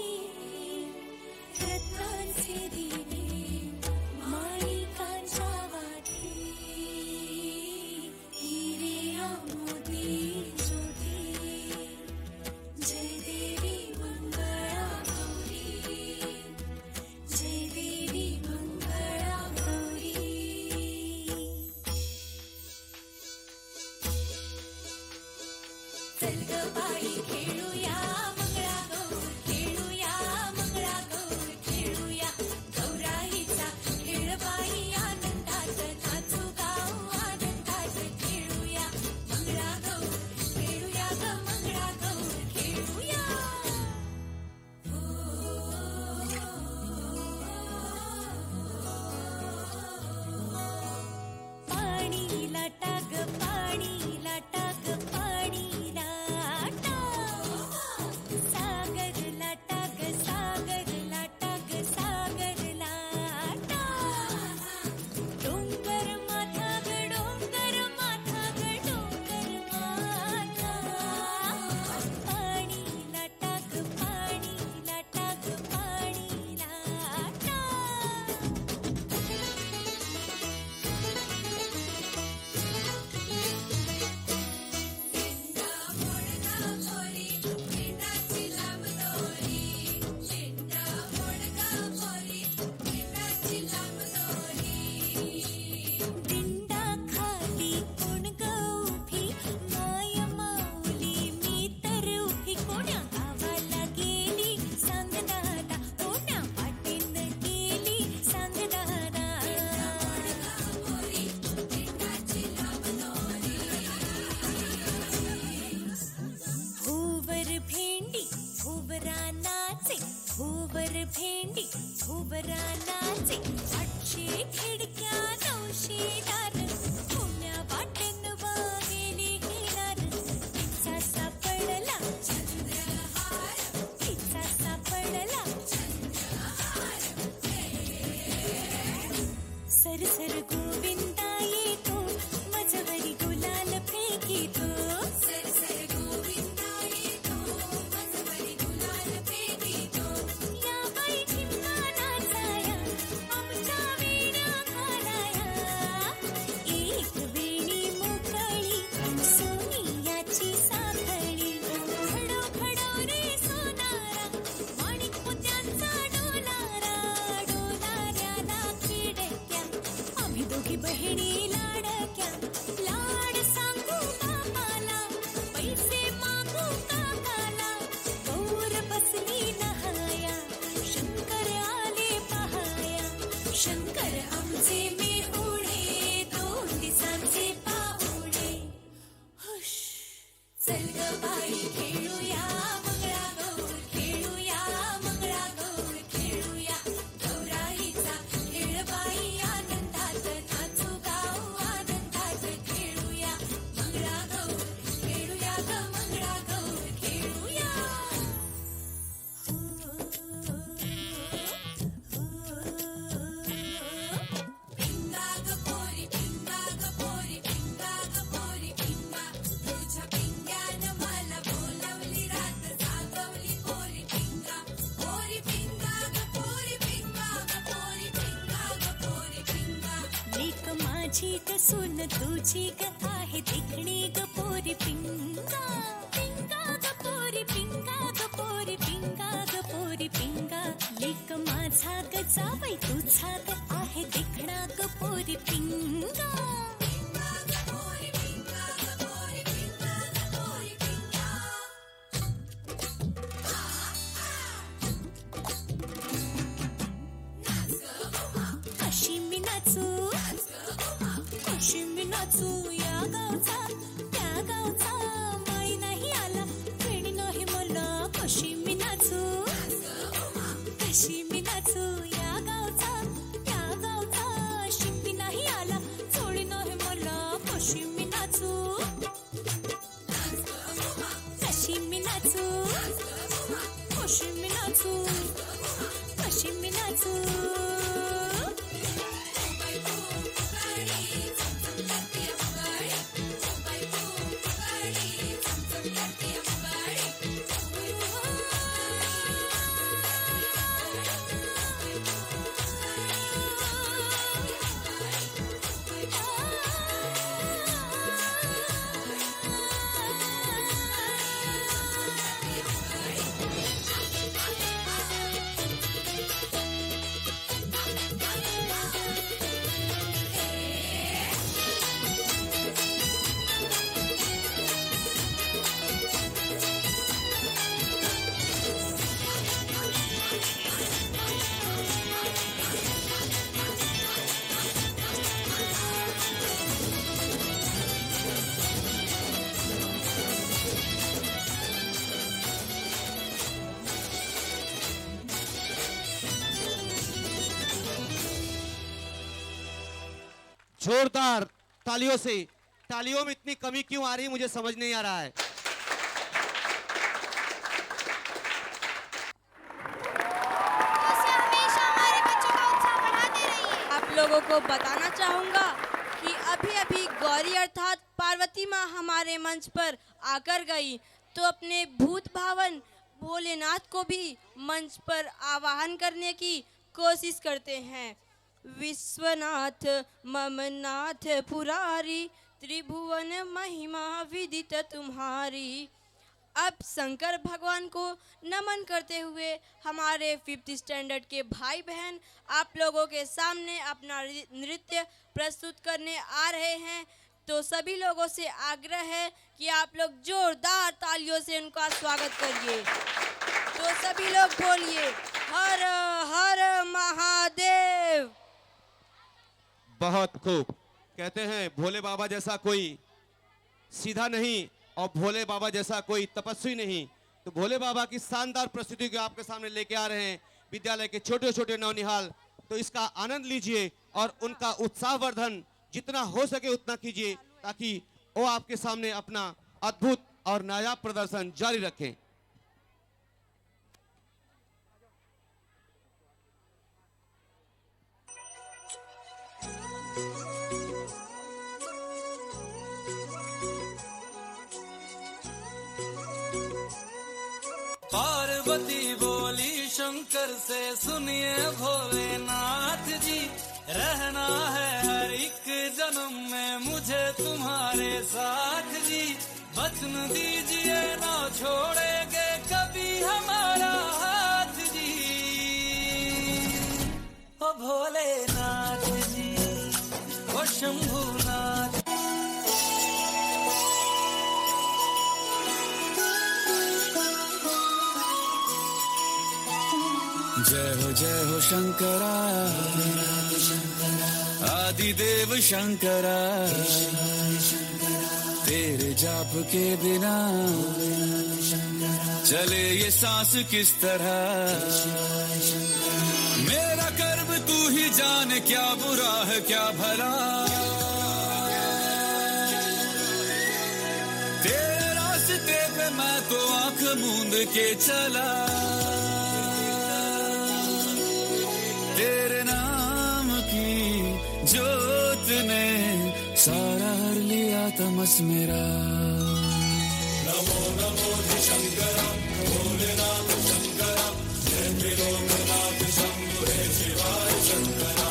[SPEAKER 16] वरानाचे 800 खिडक्या 900 दार पुण्या वाटेन वागेली घेणार तिचा सापडला चंद्रहार तिचा सापडला चंद्रहार सर सर गोविंदा येतो मजवरी गुलाल फेकीतो सर सर गोविंदा येतो मजवरी गुलाल फेकीतो या बाई ठिपका नाचाया आमच्या वीणा घालाया एक वेणी मोकळी सोनियाची साखळी खडो खडो रे सोनारा माणिक मोत्यांचा डोलारा डोलाऱ्याला खिडक्या आम्ही दोघी बहिणी लाडक्या लाड सांगू बापाला पैसे मागू काकाला गौर बसली नहाया शंकर आले पहाया शंकर आमचे मेहुणे 2 दिवसांचे पाहुणे हुश चल ग बाई खेळूया मंगळागौर खेळूया मंगळागौर खेळूया गौराईचा खेळ बाई आनंदात नाचू गाऊ आनंदात खेळूया मंगळागौर खेळूया ग मंगळागौर खेळूया पिंगा ग पोरी पिंगा ग पोरी पिंगा ग पोरी पिंगा तुझ्या पिंग्यानं मला बोलवली रात जागवली पोरी पिंगा ग पोरी पिंगा ग पोरी पिंगा ग पोरी पिंगा लेक माझी ग सून तुझी ग आहे देखणी ग पोरी पिंगा पिंगा ग पोरी पिंगा ग पोरी पिंगा ग पोरी पिंगा लेक माझा ग जावई तुझा ग आहे देखणा ग पोरी पिंगा पिंगा ग पोरी पिंगा ग पोरी पिंगा ग पोरी पिंगा कशी मी नाचू कशी मी नाचू या गावचा त्या गावचा माळी नाही आला वेणी नाही मला कशी मी नाचू कशी मी नाचू या गावचा त्या गावचा शिंपी नाही आला चोळी नाही मला कशी मी नाचू कशी मी नाचू कशी मी नाचू कशी मी नाचू
[SPEAKER 2] जोरदार तालियों से। तालियों में इतनी कमी क्यों आ रही है मुझे समझ नहीं आ रहा है।
[SPEAKER 1] आप लोगों को बताना चाहूंगा कि अभी अभी गौरी अर्थात पार्वती माँ हमारे मंच पर आकर गई, तो अपने भूत भावन भोलेनाथ को भी मंच पर आवाहन करने की कोशिश करते हैं। विश्वनाथ ममनाथ पुरारी त्रिभुवन महिमा विदित तुम्हारी। अब शंकर भगवान को नमन करते हुए हमारे 5th स्टैंडर्ड के भाई बहन आप लोगों के सामने अपना नृत्य प्रस्तुत करने आ रहे हैं, तो सभी लोगों से आग्रह है कि आप लोग जोरदार तालियों से उनका स्वागत करिए। तो सभी लोग बोलिए हर हर महादेव।
[SPEAKER 2] बहुत खूब। कहते हैं भोले बाबा जैसा कोई सीधा नहीं और भोले बाबा जैसा कोई तपस्वी नहीं, तो भोले बाबा की शानदार प्रस्तुति को आपके सामने लेके आ रहे हैं विद्यालय के छोटे छोटे नौनिहाल, तो इसका आनंद लीजिए और उनका उत्साहवर्धन जितना हो सके उतना कीजिए, ताकि वो आपके सामने अपना अद्भुत और नायाब प्रदर्शन जारी रखें।
[SPEAKER 18] पार्वती बोली शंकर से, सुनिए भोलेनाथ जी, रहना है हर एक जन्म में मुझे तुम्हारे साथ जी। वचन दीजिए ना छोड़ेंगे कभी हमारा हाथ जी। ओ भोलेनाथ जी, ओ शंभुनाथ।
[SPEAKER 19] जय हो शंकरा, आदिदेव शंकरा, तेरे जाप के बिना चले ये सांस किस तरह। मेरा कर्म तू ही जाने, क्या बुरा है क्या भला, तेरे रास्ते पे मैं तो आंख मूंद के चला। तेरे नाम की जोत ने सारा हर लिया तमस मेरा। नमो नमो शंकरा, भोलेनाथ शंकरा, जय त्रिलोकनाथ शंभु हे शिवाय शंकरा।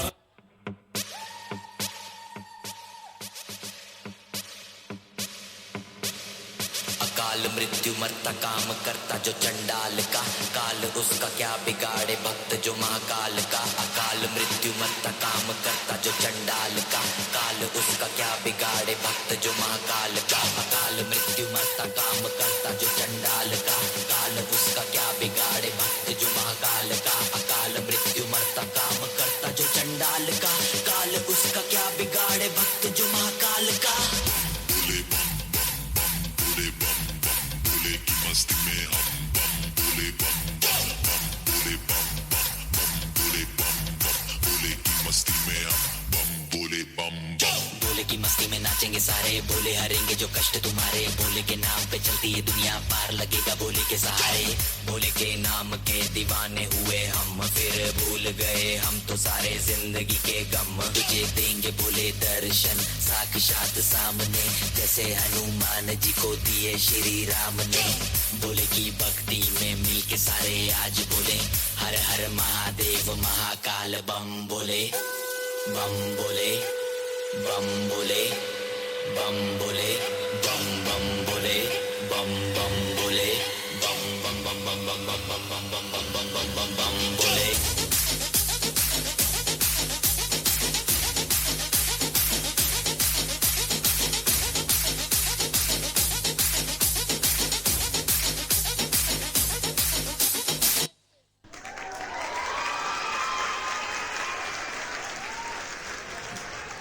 [SPEAKER 20] अकाल मृत्यु मरता काम करता जो चंडाल का, काल उसका क्या बिगाड़े भक्त जो महाकाल का। अकाल मृत्यु मरता काम करता जो चंडाल का, काल उसका क्या बिगाड़े भक्त जो महाकाल का। अकाल मृत्यु मरता काम करता जो चंडाल का, काल उसका क्या बिगाड़े भक्त जो महाकाल का। अकाल मृत्यु मरता काम करता जो चंडाल का, काल उसका क्या बिगाड़े भक्त जो महाकाल का।
[SPEAKER 21] मस्ती में हम बम बोले, बम बम बम बोले, बम बम बम बोले, बम बम बोले की मस्ती में हम बम बोले, बम बम।
[SPEAKER 20] बोले की मस्ती में नाचेंगे सारे, बोले हरेंगे जो कष्ट तुम्हारे। बोले के नाम पे चलती है दुनिया, पार लगेगा बोले के सहारे। बोले के नाम के दीवाने हुए हम, फिर भूल गए हम तो सारे जिंदगी के गम। तुझे देंगे बोले दर्शन साक्षात सामने, जैसे हनुमान जी को दिए श्री राम ने। बोले की भक्ति में मिल के सारे आज बोले, हर हर महादेव महाकाल बम बोले, बम बोले, बम बोले, बम बोले, बम बम बोले, बम बम बोले, बम बम बम बम बम बम बम बम बम बम बम बम बम बम बोले।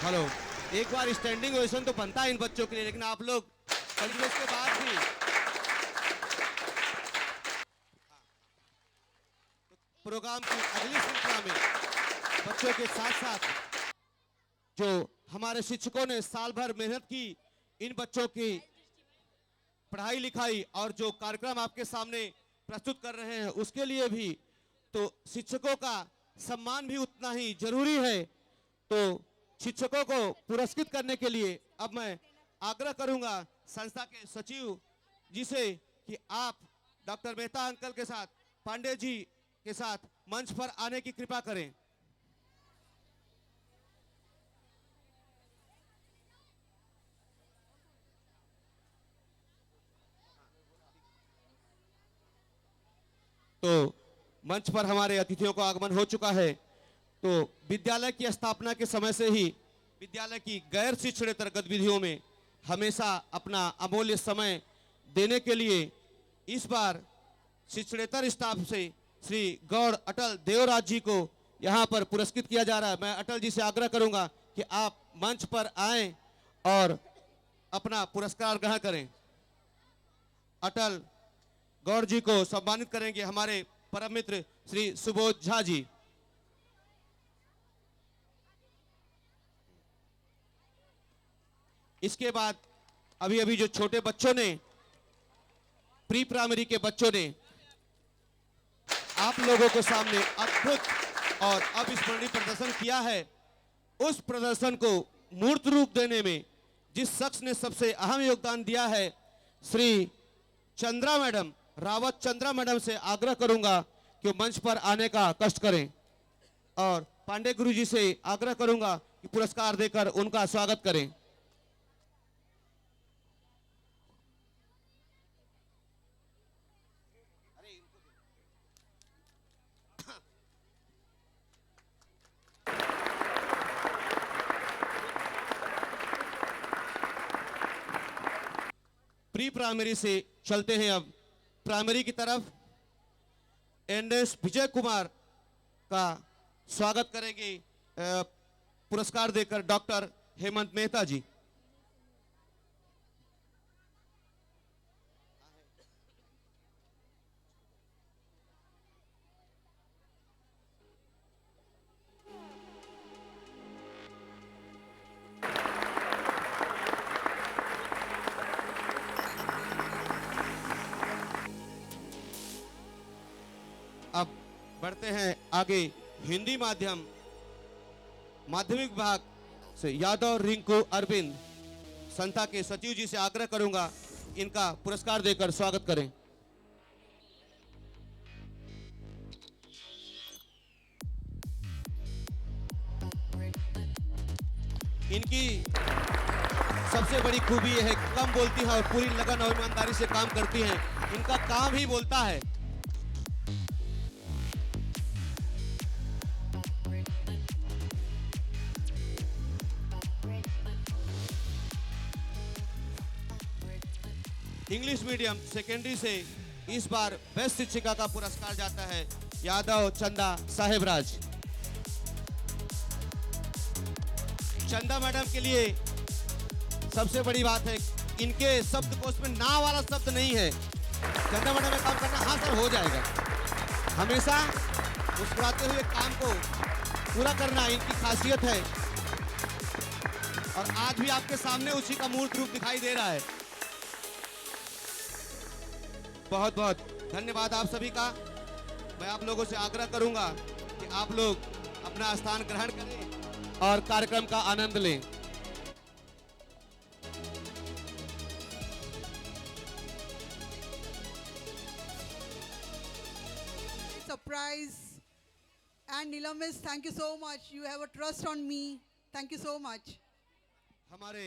[SPEAKER 2] हेलो, एक बार स्टैंडिंग ओवेशन तो बनता है इन बच्चों के लिए, लेकिन आप लोग कंटिन्यूस के बाद भी प्रोग्राम की अगली श्रृंखला में बच्चों के साथ साथ जो हमारे शिक्षकों ने साल भर मेहनत की, इन बच्चों की पढ़ाई लिखाई और जो कार्यक्रम आपके सामने प्रस्तुत कर रहे हैं उसके लिए भी तो शिक्षकों का सम्मान भी उतना ही जरूरी है। तो शिक्षकों को पुरस्कृत करने के लिए अब मैं आग्रह करूंगा संस्था के सचिव जी से कि आप डॉक्टर मेहता अंकल के साथ, पांडे जी के साथ मंच पर आने की कृपा करें। तो मंच पर हमारे अतिथियों का आगमन हो चुका है। तो विद्यालय की स्थापना के समय से ही विद्यालय की गैर शिक्षणेतर गतिविधियों में हमेशा अपना अमूल्य समय देने के लिए इस बार शिक्षणेतर स्टाफ से श्री गौड़ अटल देवराज जी को यहाँ पर पुरस्कृत किया जा रहा है। मैं अटल जी से आग्रह करूंगा कि आप मंच पर आएं और अपना पुरस्कार ग्रहण करें। अटल गौड़ जी को सम्मानित करेंगे हमारे परम मित्र श्री सुबोध झा जी। इसके बाद अभी अभी जो छोटे बच्चों ने, प्री प्राइमरी के बच्चों ने आप लोगों के सामने अद्भुत और अविस्मरणीय प्रदर्शन किया है, उस प्रदर्शन को मूर्त रूप देने में जिस शख्स ने सबसे अहम योगदान दिया है, श्री चंद्रा मैडम, रावत चंद्रा मैडम से आग्रह करूंगा कि वो मंच पर आने का कष्ट करें और पांडे गुरुजी से आग्रह करूंगा कि पुरस्कार देकर उनका स्वागत करें। प्री प्राइमरी से चलते हैं अब प्राइमरी की तरफ। एनएस विजय कुमार का स्वागत करेंगे पुरस्कार देकर डॉक्टर हेमंत मेहता जी। अब बढ़ते हैं आगे हिंदी माध्यमिक विभाग से यादव रिंकू अरविंद संस्था के सचिव जी से आग्रह करूंगा इनका पुरस्कार देकर स्वागत करें। इनकी सबसे बड़ी खूबी यह है, कम बोलती हैं और पूरी लगन और ईमानदारी से काम करती हैं। इनका काम ही बोलता है। इंग्लिश मीडियम सेकेंडरी से इस बार बेस्ट शिक्षिका का पुरस्कार जाता है यादव चंदा साहेबराज। चंदा मैडम के लिए सबसे बड़ी बात है, इनके शब्दकोश में ना वाला शब्द नहीं है। चंदा मैडम में काम करना, हाँ सर हो जाएगा, हमेशा मुस्कुराते हुए काम को पूरा करना इनकी खासियत है और आज भी आपके सामने उसी का मूर्त रूप दिखाई दे रहा है। बहुत बहुत धन्यवाद आप सभी का। मैं आप लोगों से आग्रह करूंगा कि आप लोग अपना स्थान ग्रहण करें और कार्यक्रम का आनंद लें।
[SPEAKER 8] Surprise. And Nilam, miss, thank you so much. You have a trust on me. Thank you so much.
[SPEAKER 2] हमारे